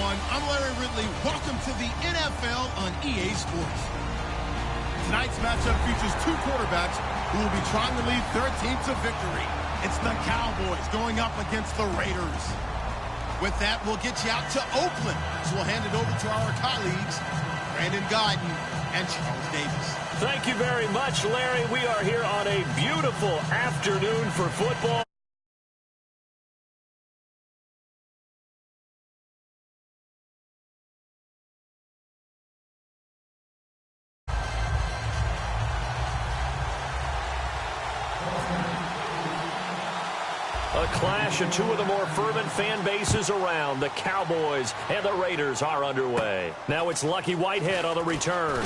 everyone. I'm Larry Ridley. Welcome to the NFL on EA Sports. Tonight's matchup features two quarterbacks who will be trying to lead their team to victory. It's the Cowboys going up against the Raiders. With that, we'll get you out to Oakland. So we'll hand it over to our colleagues, Brandon Guyton and Charles Davis. Thank you very much, Larry. We are here on a beautiful afternoon for football. A clash of two of the more fervent fan bases around. The Cowboys and the Raiders are underway. Now it's Lucky Whitehead on the return.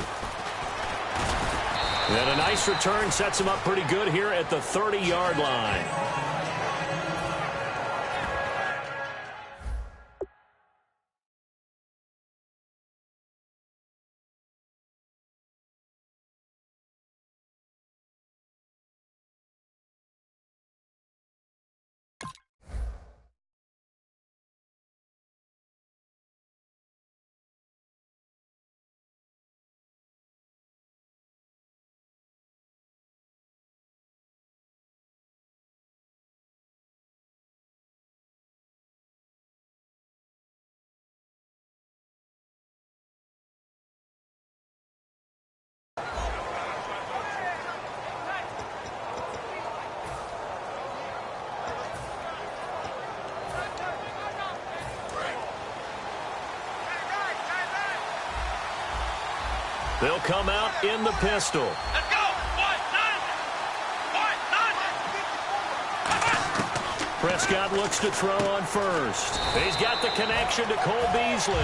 And a nice return sets him up pretty good here at the 30-yard line. They'll come out in the pistol. Let's go! Prescott looks to throw on first. He's got the connection to Cole Beasley.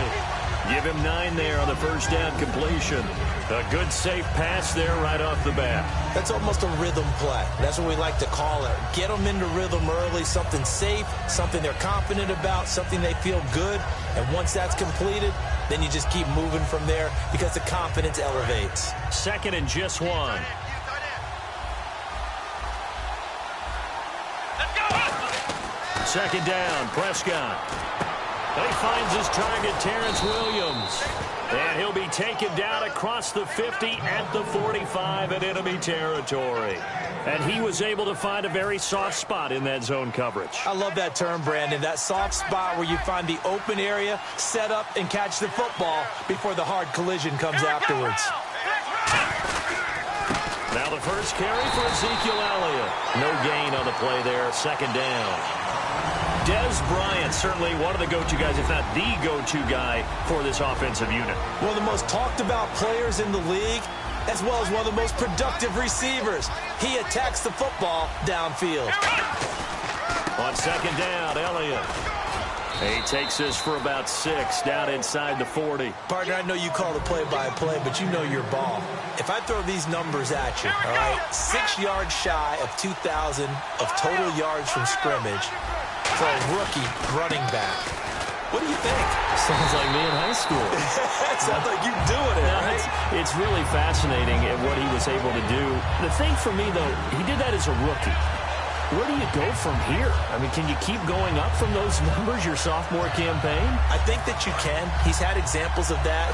Give him 9 there on the first down completion. A good, safe pass there right off the bat. That's almost a rhythm play. That's what we like to call it. Get them into rhythm early, something safe, something they're confident about, something they feel good. And once that's completed, then you just keep moving from there because the confidence elevates. Second and just 1. Second down, Prescott. He finds his target, Terrence Williams. And he'll be taken down across the 50 at the 45 in enemy territory. And he was able to find a very soft spot in that zone coverage. I love that term, Brandon. That soft spot where you find the open area, set up, and catch the football before the hard collision comes afterwards. Now the first carry for Ezekiel Elliott. No gain on the play there, second down. Dez Bryant, certainly one of the go-to guys, if not the go-to guy for this offensive unit. One of the most talked-about players in the league, as well as one of the most productive receivers. He attacks the football downfield. On second down, Elliott. He takes this for about 6, down inside the 40. Partner, I know you call the play-by-play, but you know your ball. If I throw these numbers at you, all right, 6 yards shy of 2,000 of total yards from scrimmage for a rookie running back. What do you think? Sounds like me in high school. Sounds like you doing it, right? It's really fascinating at what he was able to do. The thing for me, though, he did that as a rookie. Where do you go from here? I mean, can you keep going up from those numbers your sophomore campaign? I think that you can. He's had examples of that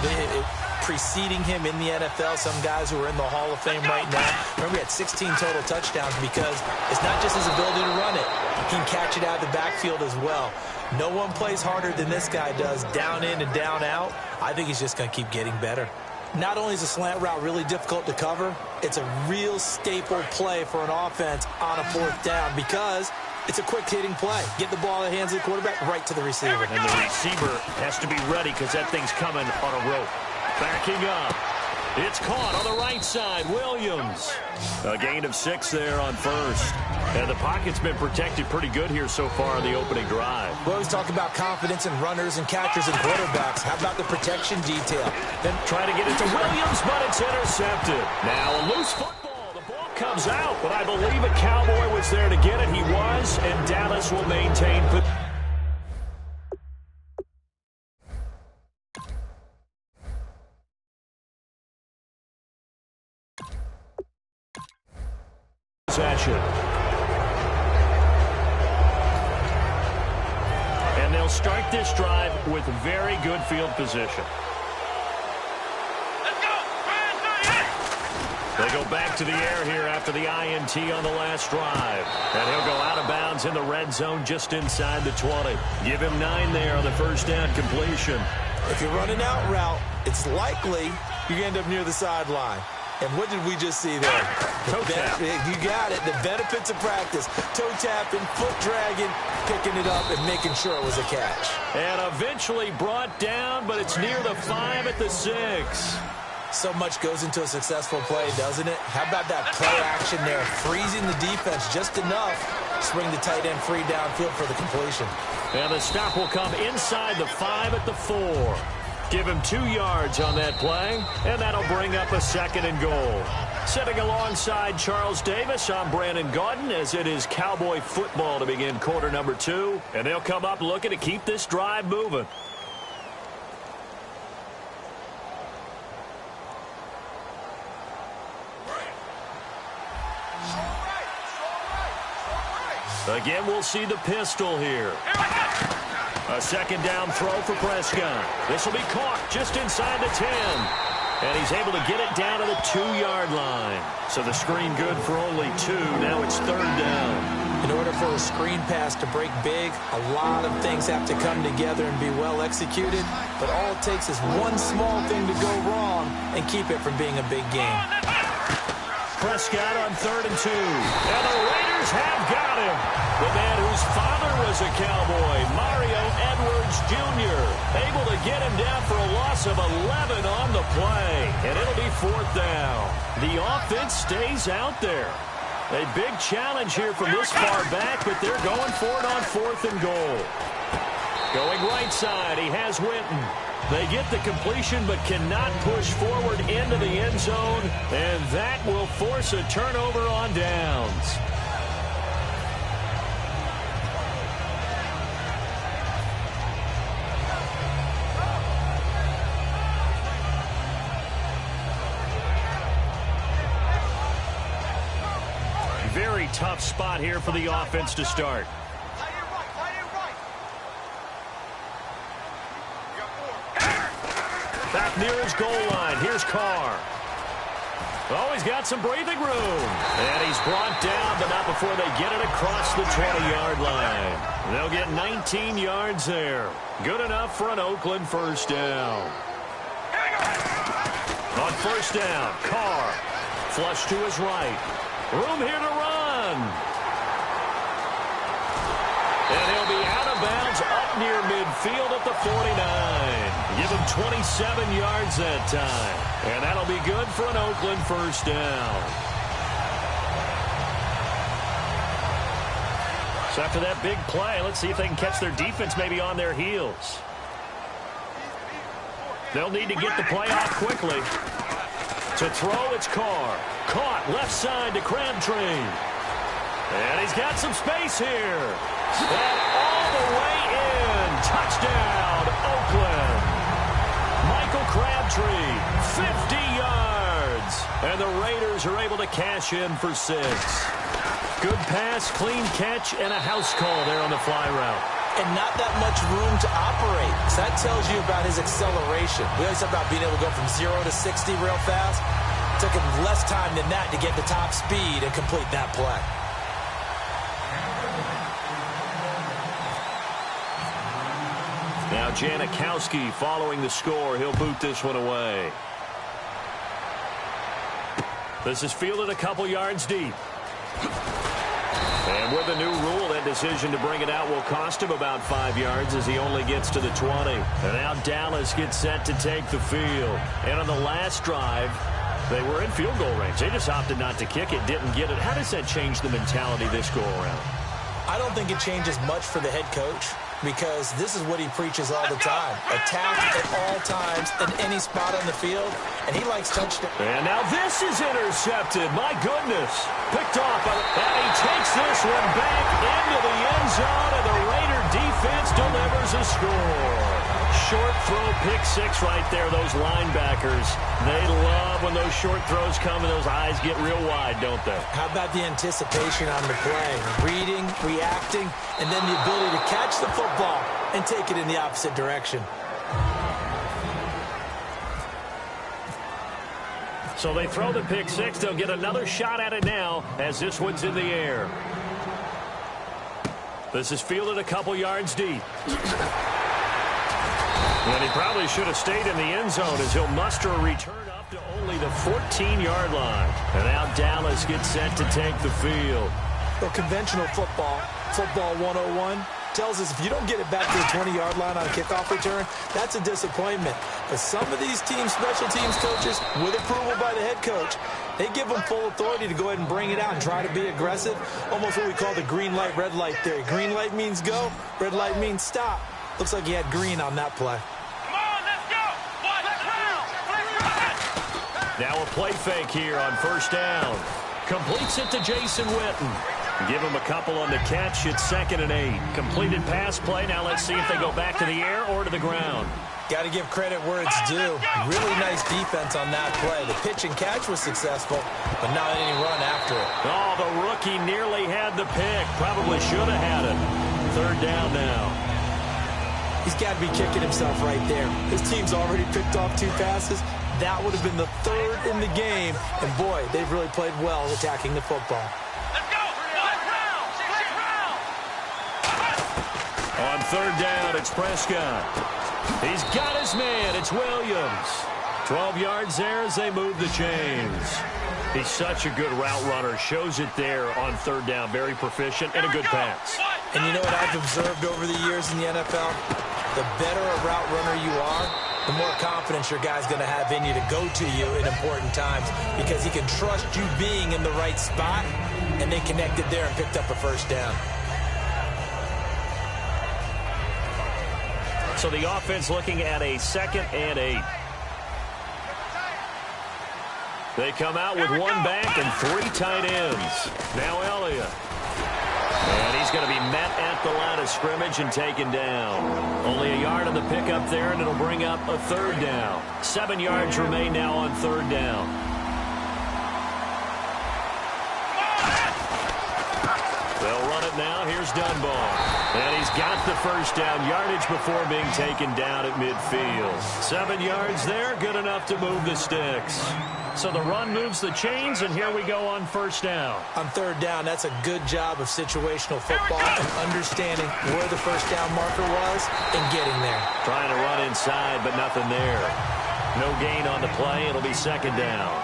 preceding him in the NFL. Some guys who are in the Hall of Fame right now. Remember, he had 16 total touchdowns because it's not just his ability to run it. He can catch it out of the backfield as well. No one plays harder than this guy does, down in and down out. I think he's just going to keep getting better. Not only is a slant route really difficult to cover, it's a real staple play for an offense on a 4th down because it's a quick-hitting play. Get the ball in the hands of the quarterback right to the receiver. And the receiver has to be ready because that thing's coming on a rope. Backing up. It's caught on the right side. Williams. A gain of 6 there on first. And the pocket's been protected pretty good here so far in the opening drive. We always talk about confidence in runners and catchers and quarterbacks. How about the protection detail? Then try to get it to Williams, but it's intercepted. Now a loose football. The ball comes out, but I believe a Cowboy was there to get it. He was, and Dallas will maintain possession. And And they'll start this drive with very good field position. They go back to the air here after the INT on the last drive. And he'll go out of bounds in the red zone just inside the 20. Give him 9 there on the first down completion. If you're running out route, it's likely you end up near the sideline. And what did we just see there? Toe tap. You got it. The benefits of practice. Toe tapping, foot dragging, picking it up, and making sure it was a catch. And eventually brought down, but it's near the 5 at the 6. So much goes into a successful play, doesn't it? How about that play action there? Freezing the defense just enough. Swing the tight end free downfield for the completion. And the stop will come inside the 5 at the 4. Give him 2 yards on that play, and that'll bring up a 2nd and goal. Sitting alongside Charles Davis, I'm Brandon Gaudin, as it is Cowboy football to begin quarter number 2. And they'll come up looking to keep this drive moving. Again, we'll see the pistol here. A 2nd down throw for Prescott. This will be caught just inside the 10. And he's able to get it down to the 2-yard line. So the screen good for only 2. Now it's 3rd down. In order for a screen pass to break big, a lot of things have to come together and be well executed. But all it takes is one small thing to go wrong and keep it from being a big game. Prescott on 3rd and 2. And the Raiders have got him. The man whose father was a Cowboy, Mario Edwards Jr., able to get him down for a loss of 11 on the play. And it'll be 4th down. The offense stays out there. A big challenge here from this far back, but they're going for it on 4th and goal. Going right side, he has Winton. They get the completion but cannot push forward into the end zone, and that will force a turnover on downs. Very tough spot here for the offense to start. Back near his goal line. Here's Carr. Oh, he's got some breathing room. And he's brought down, but not before they get it across the 20-yard line. They'll get 19 yards there. Good enough for an Oakland first down. On first down, Carr. Flush to his right. Room here to run. And he'll be out of bounds up near midfield at the 49. Give him 27 yards that time. And that'll be good for an Oakland first down. So after that big play, let's see if they can catch their defense maybe on their heels. They'll need to get the play off quickly. To throw, it's Carr. Caught left side to Crabtree. And he's got some space here. And all the way in. Touchdown, Oakland. Michael Crabtree, 50 yards. And the Raiders are able to cash in for 6. Good pass, clean catch, and a house call there on the fly route. And not that much room to operate. So that tells you about his acceleration. We always talk about being able to go from 0 to 60 real fast. It took him less time than that to get the top speed and complete that play. Now Janikowski following the score. He'll boot this one away. This is fielded a couple yards deep. And with the new rule, that decision to bring it out will cost him about 5 yards as he only gets to the 20. And now Dallas gets set to take the field. And on the last drive, they were in field goal range. They just opted not to kick it, didn't get it. How does that change the mentality this go around? I don't think it changes much for the head coach, because this is what he preaches all the time. Attack at all times in any spot on the field, and he likes touchdowns. And now this is intercepted. My goodness. Picked off. And he takes this one back into the end zone, and the Raider defense delivers a score. Short throw, pick 6 right there. Those linebackers, they love when those short throws come and those eyes get real wide, don't they? How about the anticipation on the play? Reading, reacting, and then the ability to catch the football and take it in the opposite direction. So they throw the pick six. They'll get another shot at it now as this one's in the air. This is fielded a couple yards deep. And he probably should have stayed in the end zone as he'll muster a return up to only the 14-yard line. And now Dallas gets set to take the field. Well, conventional football 101, tells us if you don't get it back to the 20-yard line on a kickoff return, that's a disappointment. But some of these teams, special teams coaches, with approval by the head coach, they give them full authority to go ahead and bring it out and try to be aggressive. Almost what we call the green light, red light theory. Green light means go, red light means stop. Looks like he had green on that play. Now a play fake here on first down. Completes it to Jason Witten. Give him a couple on the catch. It's 2nd and 8. Completed pass play. Now let's see if they go back to the air or to the ground. Got to give credit where it's due. Really nice defense on that play. The pitch and catch was successful, but not any run after it. Oh, the rookie nearly had the pick. Probably should have had it. 3rd down now. He's got to be kicking himself right there. His team's already picked off 2 passes. That would have been the 3rd in the game. And, boy, they've really played well attacking the football. Let's go. On 3rd down, it's Prescott. He's got his man. It's Williams. 12 yards there as they move the chains. He's such a good route runner. Shows it there on 3rd down. Very proficient and a good pass. And you know what I've observed over the years in the NFL? The better a route runner you are, the more confidence your guy's going to have in you to go to you in important times because he can trust you being in the right spot, and they connected there and picked up a 1st down. So the offense looking at a 2nd and 8. They come out with 1 back and 3 tight ends. Now Elliott. And he's going to be met at the line of scrimmage and taken down. Only a yard on the pickup there, and it'll bring up a 3rd down. 7 yards remain now on 3rd down. They'll run it now. Here's Dunbar. And he's got the 1st down yardage before being taken down at midfield. 7 yards there, good enough to move the sticks. So the run moves the chains, and here we go on 1st down. On 3rd down, that's a good job of situational football and understanding where the 1st down marker was and getting there. Trying to run inside, but nothing there. No gain on the play. It'll be 2nd down.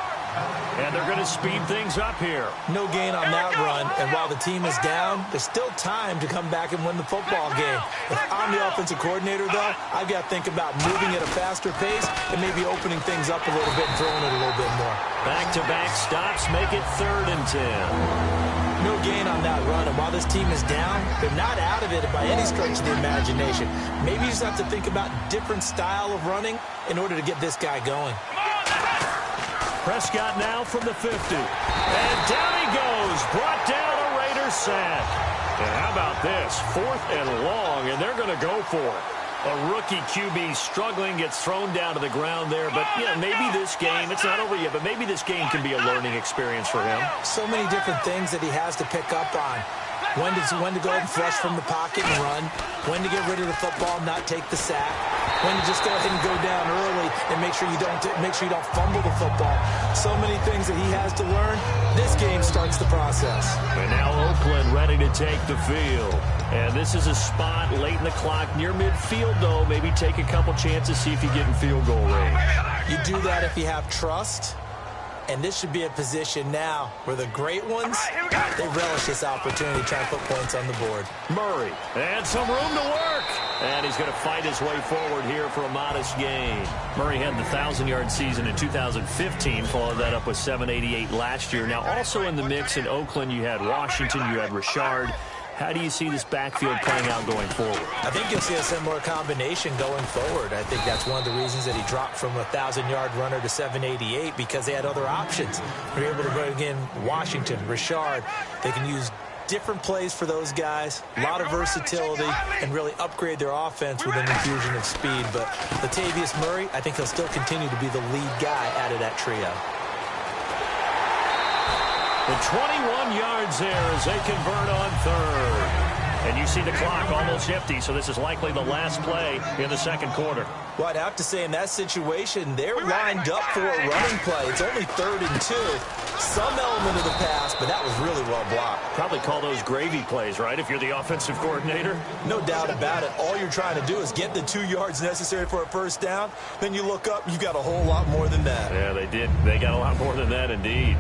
And they're going to speed things up here. No gain on that run, and while the team is down, there's still time to come back and win the football game. If I'm the offensive coordinator, though, I've got to think about moving at a faster pace and maybe opening things up a little bit and throwing it a little bit more. Back-to-back stops make it 3rd and 10. No gain on that run, and while this team is down, they're not out of it by any stretch of the imagination. Maybe you just have to think about different style of running in order to get this guy going. Prescott now from the 50. And down he goes. Brought down a Raiders sack. And how about this? 4th and long, and they're going to go for it. A rookie QB struggling, gets thrown down to the ground there. But, you know, maybe this game, it's not over yet, but maybe this game can be a learning experience for him. So many different things that he has to pick up on. When to go ahead and flush from the pocket and run. When to get rid of the football and not take the sack. When to just go ahead and go down early and make sure you don't fumble the football. So many things that he has to learn. This game starts the process. And now Oakland ready to take the field. And this is a spot late in the clock near midfield, though. Maybe take a couple chances, see if you get in field goal range. You do that if you have trust. And this should be a position now where the great ones, they relish this opportunity to try and put points on the board. Murray, and some room to work. And he's going to fight his way forward here for a modest gain. Murray had the 1,000-yard season in 2015, followed that up with 788 last year. Now, also in the mix in Oakland, you had Washington, you had Richard. How do you see this backfield playing out going forward? I think you'll see a similar combination going forward. I think that's one of the reasons that he dropped from a 1,000-yard runner to 788 because they had other options. They're able to bring in Washington, Richard. They can use different plays for those guys, a lot of versatility, and really upgrade their offense with an infusion of speed. But Latavius Murray, I think he'll still continue to be the lead guy out of that trio. The 21 yards there as they convert on 3rd. And you see the clock almost empty, so this is likely the last play in the second quarter. Well, I'd have to say in that situation, they're lined up for a running play. It's only 3rd and 2. Some element of the pass, but that was really well blocked. Probably call those gravy plays, right, if you're the offensive coordinator? No doubt about it. All you're trying to do is get the 2 yards necessary for a first down. Then you look up, you've got a whole lot more than that. Yeah, they did. They got a lot more than that, indeed.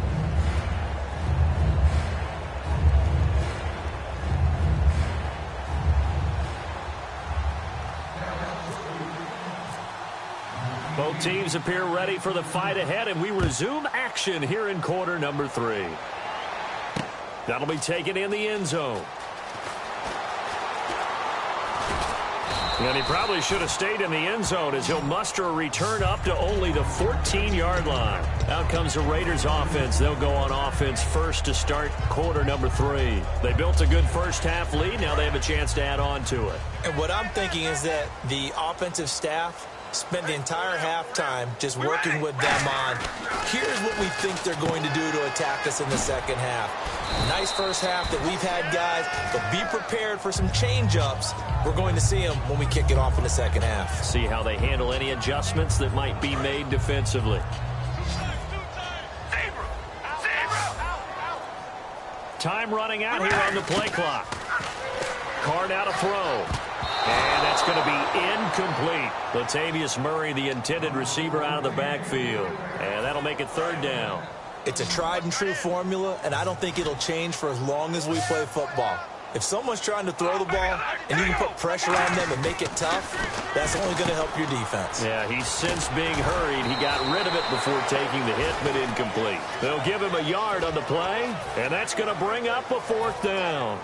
Both teams appear ready for the fight ahead, and we resume action here in quarter number 3. That'll be taken in the end zone. And he probably should have stayed in the end zone as he'll muster a return up to only the 14-yard line. Out comes the Raiders offense. They'll go on offense first to start quarter number 3. They built a good first-half lead. Now they have a chance to add on to it. And what I'm thinking is that the offensive staff spent the entire halftime just working with them on, here's what we think they're going to do to attack us in the second half. Nice first half that we've had, guys, but be prepared for some change-ups. We're going to see them when we kick it off in the second half. See how they handle any adjustments that might be made defensively. Time running out here on the play clock. Carr now to throw. And that's going to be incomplete. Latavius Murray, the intended receiver, out of the backfield. And that'll make it 3rd down. It's a tried-and-true formula, and I don't think it'll change for as long as we play football. If someone's trying to throw the ball and you can put pressure on them and make it tough, that's only going to help your defense. Yeah, he's since being hurried. He got rid of it before taking the hit, but incomplete. They'll give him a yard on the play, and that's going to bring up a 4th down.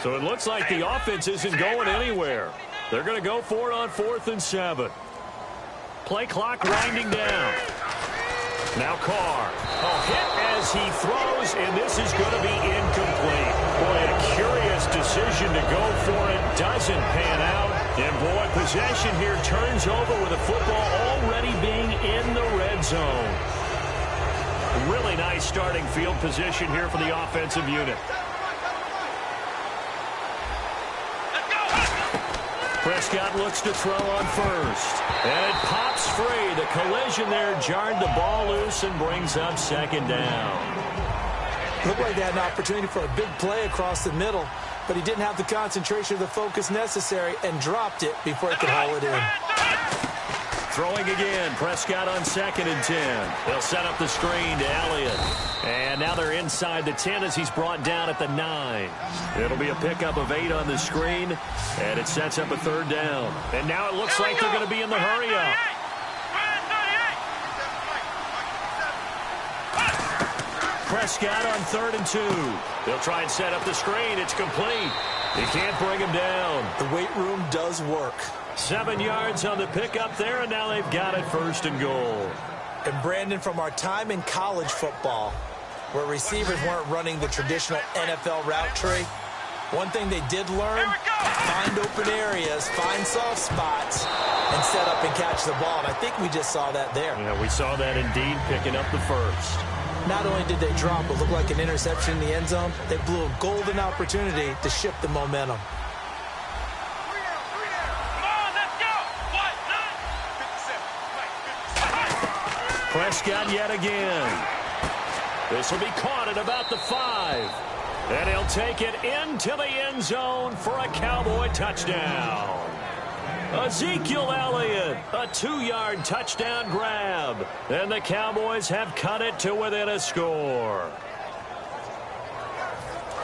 So it looks like the offense isn't going anywhere. They're going to go for it on 4th and 7. Play clock winding down. Now Carr. Hit as he throws, and this is going to be incomplete. Boy, a curious decision to go for it. Doesn't pan out. And boy, possession here turns over with the football already being in the red zone. Really nice starting field position here for the offensive unit. Prescott looks to throw on first. And it pops free. The collision there jarred the ball loose and brings up 2nd down. Looked like they had an opportunity for a big play across the middle, but he didn't have the concentration or the focus necessary and dropped it before he could haul it in. Throwing again. Prescott on 2nd and 10. They'll set up the screen to Elliott. And now they're inside the 10 as he's brought down at the 9. It'll be a pickup of 8 on the screen, and it sets up a 3rd down. And now it looks like they're going to be in the hurry-up. Prescott on 3rd and 2. They'll try and set up the screen. It's complete. He can't bring him down. The weight room does work. 7 yards on the pickup there, and now they've got it 1st and goal. And Brandon, from our time in college football, where receivers weren't running the traditional NFL route tree, one thing they did learn, find open areas, find soft spots, and set up and catch the ball. And I think we just saw that there. Yeah, we saw that indeed, picking up the 1st. Not only did they drop what looked like an interception in the end zone, they blew a golden opportunity to shift the momentum. Prescott yet again. This will be caught at about the 5. And he'll take it into the end zone for a Cowboy touchdown. Ezekiel Elliott, a 2-yard touchdown grab. And the Cowboys have cut it to within a score.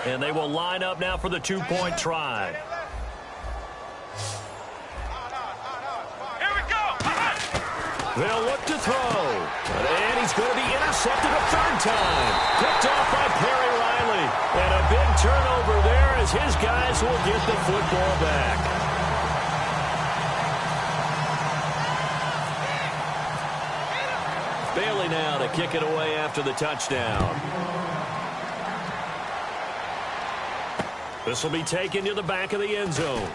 And they will line up now for the 2-point try. They'll look to throw. And he's going to be intercepted a 3rd time. Picked off by Perry Riley. And a big turnover there as his guys will get the football back. Bailey now to kick it away after the touchdown. This will be taken to the back of the end zone.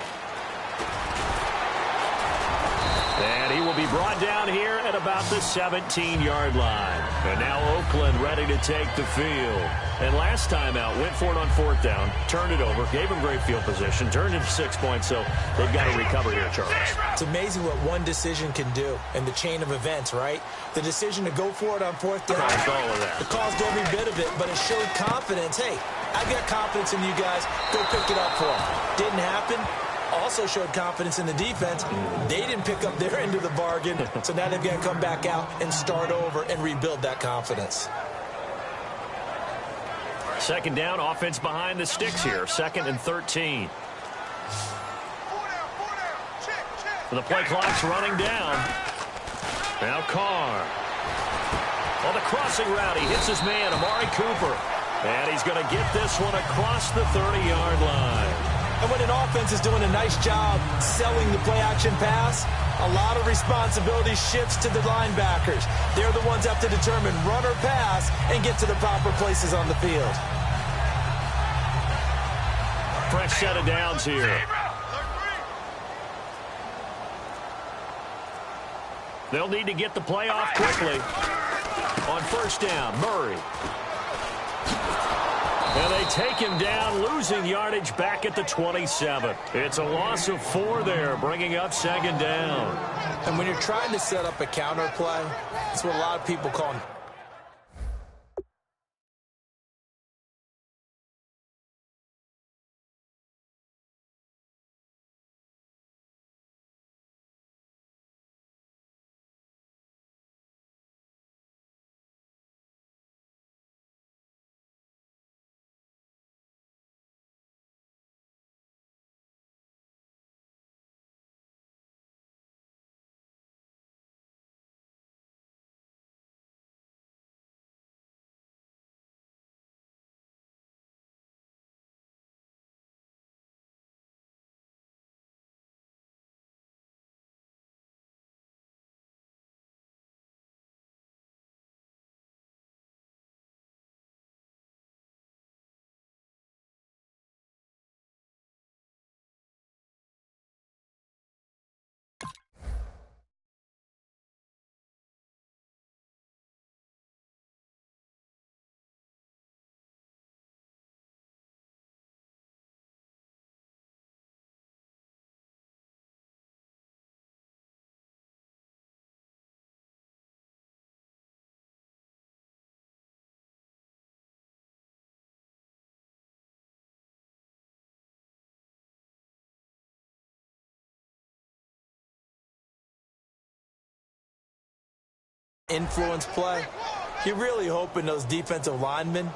Brought down here at about the 17-yard line. And now Oakland ready to take the field. And last time out, went for it on 4th down, turned it over, gave them great field position, turned it 6 points, so they've got to recover here, Charles. It's amazing what one decision can do in the chain of events, right? The decision to go for it on 4th down. Caused all of that. It caused every bit of it, but it showed confidence. Hey, I got confidence in you guys. Go pick it up for them. Didn't happen. Also showed confidence in the defense. They didn't pick up their end of the bargain, so now they've got to come back out and start over and rebuild that confidence. 2nd down, offense behind the sticks here. 2nd and 13. The play clock's running down. Now Carr. On the crossing route, he hits his man, Amari Cooper. And he's going to get this one across the 30-yard line. And when an offense is doing a nice job selling the play-action pass, a lot of responsibility shifts to the linebackers. They're the ones that have to determine run or pass and get to the proper places on the field. Fresh set of downs here. They'll need to get the play off quickly. On 1st down, Murray. And they take him down, losing yardage back at the 27. It's a loss of 4 there, bringing up 2nd down. And when you're trying to set up a counter play, it's what a lot of people call influence play. You're really hoping those defensive linemen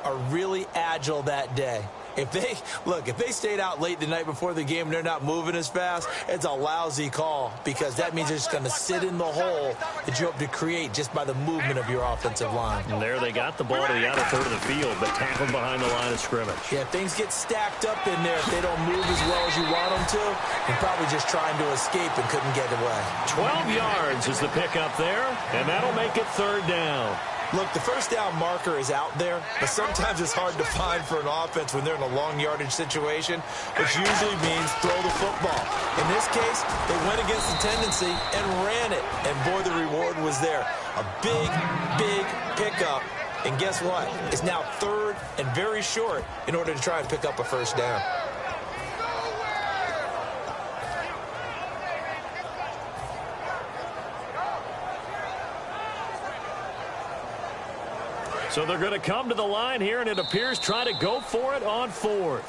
are really agile that day. If they stayed out late the night before the game and they're not moving as fast, it's a lousy call because that means they're just going to sit in the hole that you hope to create just by the movement of your offensive line. And there they got the ball to the outer third of the field, but tackled behind the line of scrimmage. Yeah, things get stacked up in there. If they don't move as well as you want them to, you're probably just trying to escape and couldn't get away. 12 yards is the pickup there, and that'll make it 3rd down. Look, the 1st down marker is out there, but sometimes it's hard to find for an offense when they're in a long yardage situation, which usually means throw the football. In this case, they went against the tendency and ran it, and boy, the reward was there. A big, big pickup, and guess what? It's now 3rd and very short in order to try and pick up a 1st down. So they're going to come to the line here, and it appears try to go for it on 4th.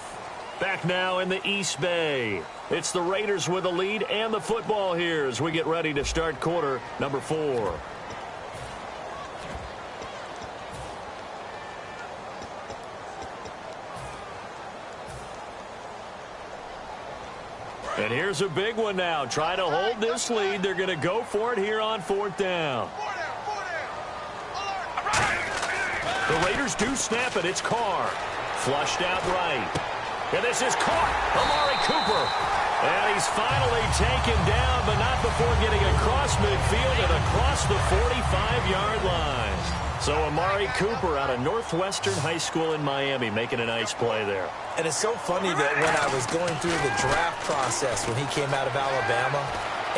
Back now in the East Bay. It's the Raiders with the lead and the football here as we get ready to start quarter number 4. And here's a big one now. Trying to hold this lead. They're going to go for it here on 4th down. The Raiders do snap it. It's Carr. Flushed out right. And this is caught. Amari Cooper. And he's finally taken down, but not before getting across midfield and across the 45-yard line. So Amari Cooper out of Northwestern High School in Miami making a nice play there. And it's so funny that when I was going through the draft process when he came out of Alabama,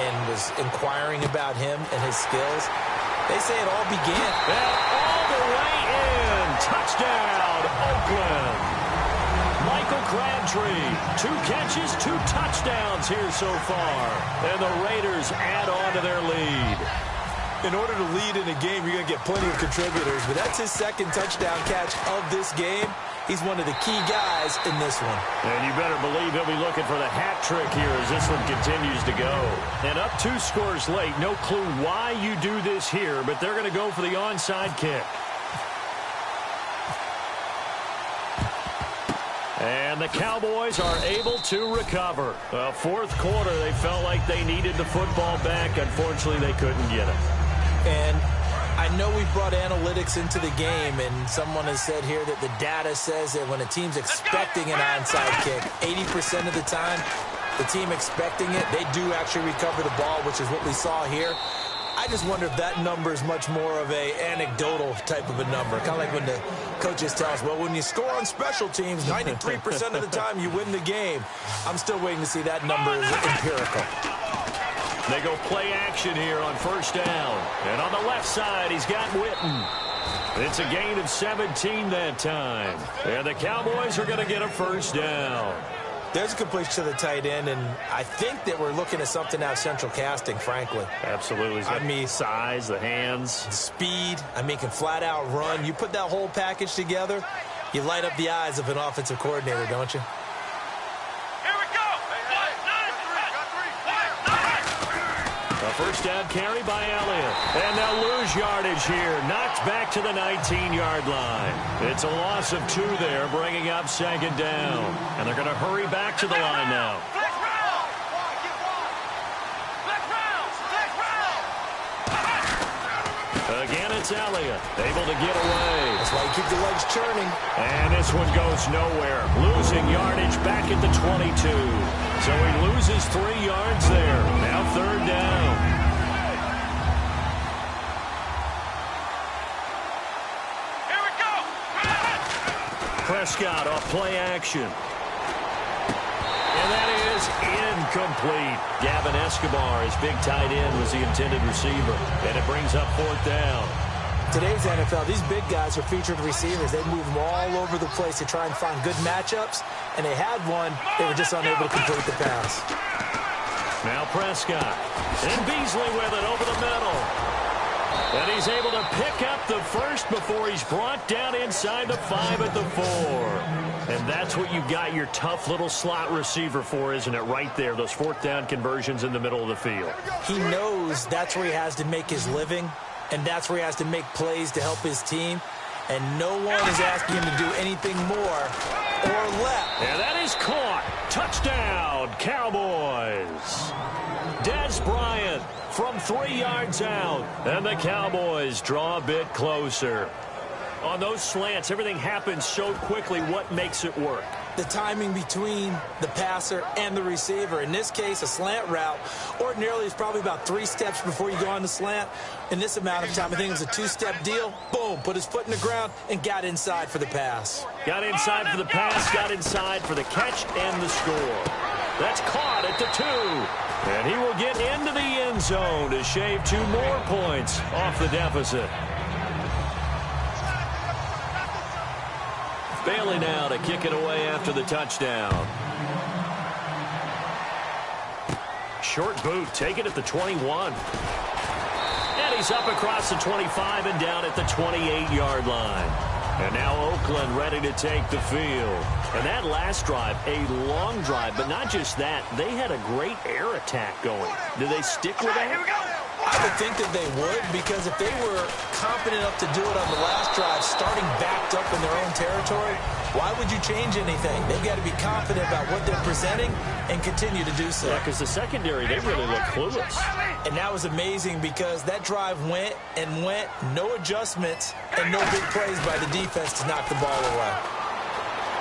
and was inquiring about him and his skills. They say it all began. And all the way in. Touchdown, Oakland. Michael Crabtree, 2 catches, 2 touchdowns here so far. And the Raiders add on to their lead. In order to lead in a game, you're going to get plenty of contributors, but that's his 2nd touchdown catch of this game. He's one of the key guys in this one. And you better believe he'll be looking for the hat trick here as this one continues to go. And up 2 scores late. No clue why you do this here, but they're going to go for the onside kick. And the Cowboys are able to recover. Fourth quarter, they felt like they needed the football back. Unfortunately, they couldn't get it. And I know we've brought analytics into the game, and someone has said here that the data says that when a team's expecting an onside kick, 80% of the time, the team expecting it, they do actually recover the ball, which is what we saw here. I just wonder if that number is much more of a anecdotal type of a number. Kind of like when the coaches tell us, well, when you score on special teams, 93% of the time you win the game. I'm still waiting to see that number is empirical. They go play action here on first down. And on the left side, he's got Witten. It's a gain of 17 that time. And the Cowboys are going to get a first down. There's a completion to the tight end, and I think that we're looking at something out of central casting, frankly. Absolutely. I mean, size, the hands. The speed. I mean, can flat out run. You put that whole package together, you light up the eyes of an offensive coordinator, don't you? A first down carry by Elliott. And they'll lose yardage here. Knocked back to the 19-yard line. It's a loss of 2 there, bringing up 2nd down. And they're going to hurry back to the line now. Again, it's Elliott. Able to get away. That's why you keep the legs churning. And this one goes nowhere. Losing yardage back at the 22. So he loses 3 yards there. Now 3rd down. Here we go. Prescott off play action. And that is incomplete. Gavin Escobar, his big tight end, was the intended receiver. And it brings up 4th down. Today's NFL, these big guys are featured receivers. They move them all over the place to try and find good matchups. And they had one. They were just unable to complete the pass. Now Prescott. And Beasley with it over the middle. And he's able to pick up the first before he's brought down inside the 5 at the 4. And that's what you've got your tough little slot receiver for, isn't it? Right there, those 4th down conversions in the middle of the field. He knows that's where he has to make his living, and that's where he has to make plays to help his team. And no one is asking him to do anything more or less. And that is caught. Touchdown, Cowboys. Dez Bryant from 3 yards out. And the Cowboys draw a bit closer. On those slants, everything happens so quickly. What makes it work? The timing between the passer and the receiver. In this case, a slant route ordinarily is probably about 3 steps before you go on the slant. In this amount of time, I think it was a 2-step deal. Boom, put his foot in the ground and got inside for the pass. Got inside for the pass, got inside for the catch and the score. That's caught at the 2. And he will get into the end zone to shave 2 more points off the deficit. Bailey now to kick it away after the touchdown. Short boot, take it at the 21. And he's up across the 25 and down at the 28-yard line. And now Oakland ready to take the field. And that last drive, a long drive, but not just that. They had a great air attack going. Did they stick with that? I would think that they would, because if they were confident enough to do it on the last drive, starting backed up in their own territory, why would you change anything? They've got to be confident about what they're presenting and continue to do so. Yeah, because the secondary, they really look clueless. And that was amazing because that drive went and went, no adjustments, and no big plays by the defense to knock the ball away.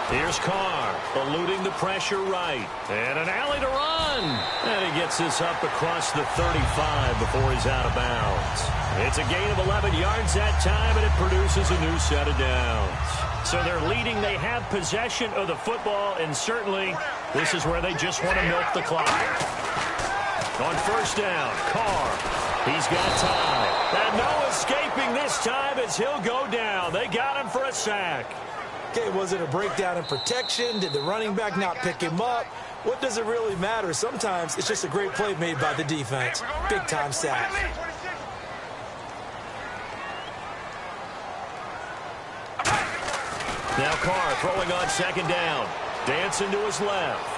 Here's Carr, eluding the pressure right. And an alley to run. And he gets this up across the 35 before he's out of bounds. It's a gain of 11 yards that time, and it produces a new set of downs. So they're leading. They have possession of the football, and certainly this is where they just want to milk the clock. On first down, Carr. He's got time. And no escaping this time as he'll go down. They got him for a sack. Okay, was it a breakdown in protection? Did the running back not pick him up? What does it really matter? Sometimes it's just a great play made by the defense. Big-time sack. Now Carr throwing on second down. Dancing to his left.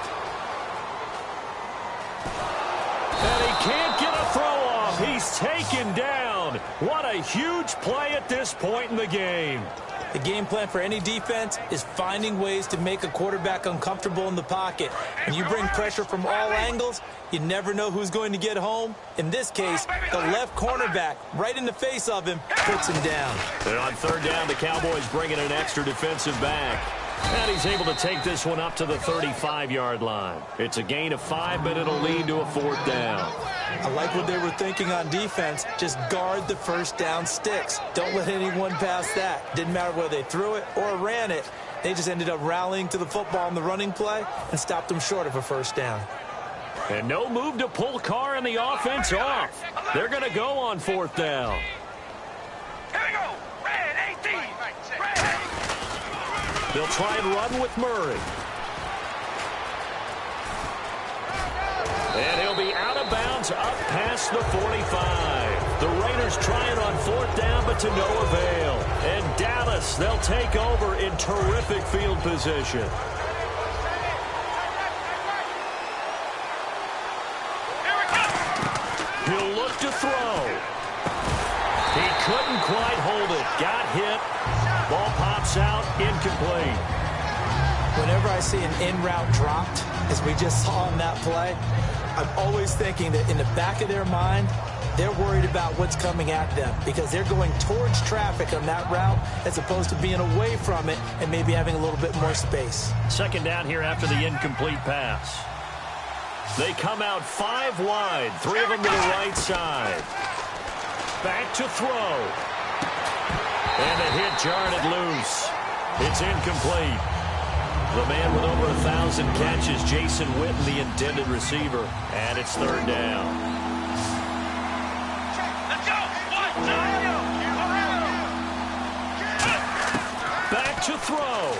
And he can't get a throw off. He's taken down. What a huge play at this point in the game. The game plan for any defense is finding ways to make a quarterback uncomfortable in the pocket. When you bring pressure from all angles, you never know who's going to get home. In this case, the left cornerback, right in the face of him, puts him down. And on third down, the Cowboys bring in an extra defensive back. And he's able to take this one up to the 35-yard line. It's a gain of 5, but it'll lead to a fourth down. I like what they were thinking on defense. Just guard the first down sticks. Don't let anyone pass that. Didn't matter whether they threw it or ran it. They just ended up rallying to the football on the running play and stopped them short of a first down. And no move to pull Carr and the offense off. They're going to go on fourth down. Here we go. Red 18. Red. They'll try and run with Murray. And he'll be out of bounds up past the 45. The Raiders try it on fourth down, but to no avail. And Dallas, they'll take over in terrific field position. He'll look to throw. He couldn't quite hold it. Got hit. Ball pops out, incomplete. Whenever I see an in-route dropped, as we just saw in that play, I'm always thinking that in the back of their mind, they're worried about what's coming at them because they're going towards traffic on that route as opposed to being away from it and maybe having a little bit more space. Second down here after the incomplete pass. They come out 5 wide, 3 of them to the right side. Back to throw. And the hit jarred it loose. It's incomplete. The man with over 1,000 catches, Jason Witten, the intended receiver. And it's third down. Let's go. Back to throw.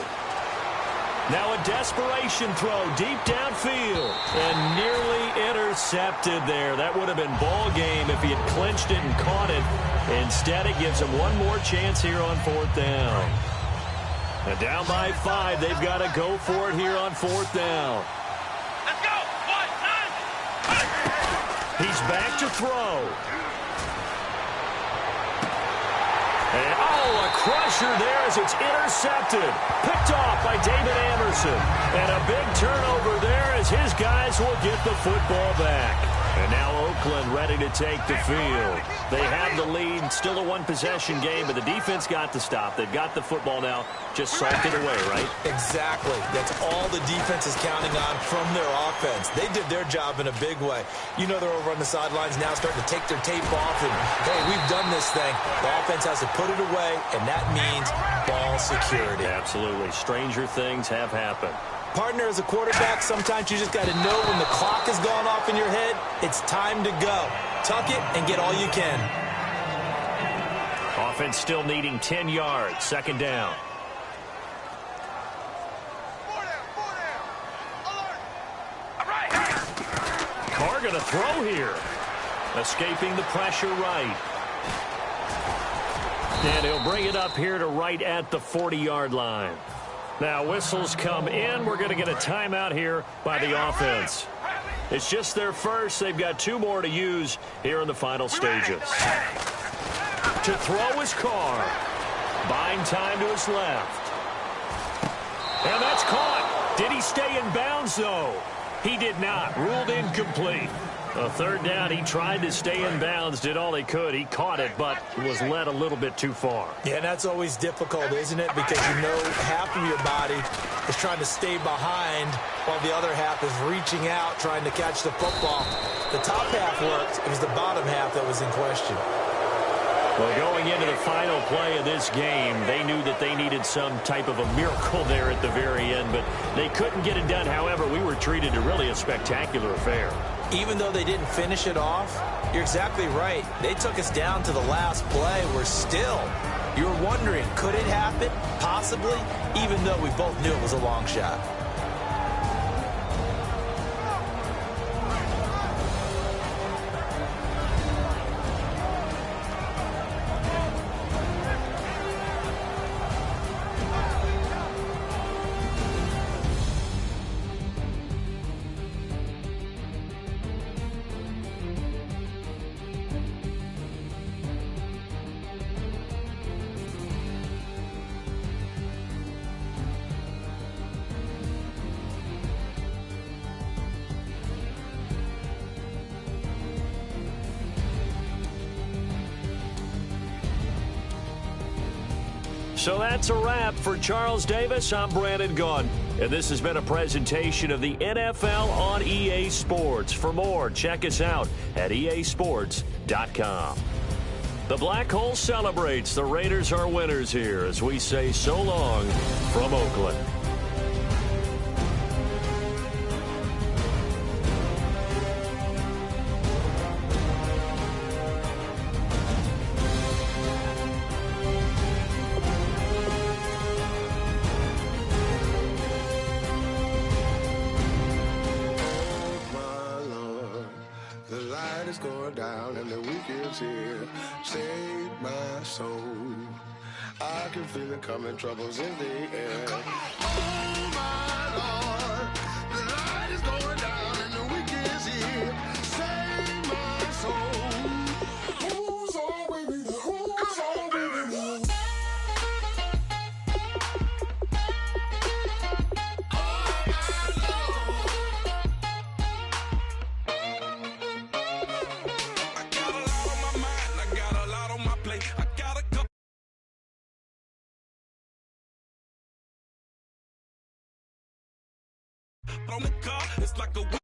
Now a desperation throw deep downfield. And nearly intercepted there. That would have been ball game if he had clinched it and caught it. Instead, it gives him one more chance here on fourth down. And down by 5, they've got to go for it here on fourth down. Let's go. 1, 9. He's back to throw. And, oh, a crusher there as it's intercepted. Picked off by David Anderson. And a big turnover there as his guys will get the football back. And now Oakland ready to take the field. They have the lead, still a one-possession game, but the defense got to stop. They've got the football now, just salt it away, right? Exactly. That's all the defense is counting on from their offense. They did their job in a big way. You know they're over on the sidelines now starting to take their tape off, and, hey, we've done this thing. The offense has to put it away, and that means ball security. Absolutely. Stranger things have happened. Partner, as a quarterback, sometimes you just got to know when the clock has gone off in your head, it's time to go. Tuck it and get all you can. Offense still needing 10 yards. Second down. Carr going to throw here. Escaping the pressure right. And he'll bring it up here to right at the 40-yard line. Now, whistles come in. We're going to get a timeout here by the offense. It's just their first. They've got 2 more to use here in the final stages. To throw is Carr. Buying time to his left. And that's caught. Did he stay in bounds, though? He did not. Ruled incomplete. A third down, he tried to stay in bounds, did all he could. He caught it, but was led a little bit too far. Yeah, and that's always difficult, isn't it? Because you know half of your body is trying to stay behind while the other half is reaching out, trying to catch the football. The top half worked. It was the bottom half that was in question. Well, going into the final play of this game, they knew that they needed some type of a miracle there at the very end, but they couldn't get it done. However, we were treated to really a spectacular affair. Even though they didn't finish it off, you're exactly right. They took us down to the last play. We're still, you're wondering, could it happen? Possibly, even though we both knew it was a long shot. So that's a wrap for Charles Davis. I'm Brandon Gaudin, and this has been a presentation of the NFL on EA Sports. For more, check us out at easports.com. The Black Hole celebrates. The Raiders are winners here as we say so long from Oakland. Going down and the weekend's here. Save my soul. I can feel it coming, troubles in the air. Oh my Lord, the light is going down and the weekend's here. Save my soul. Who's all with me? Who's all with me? On the car, it's like a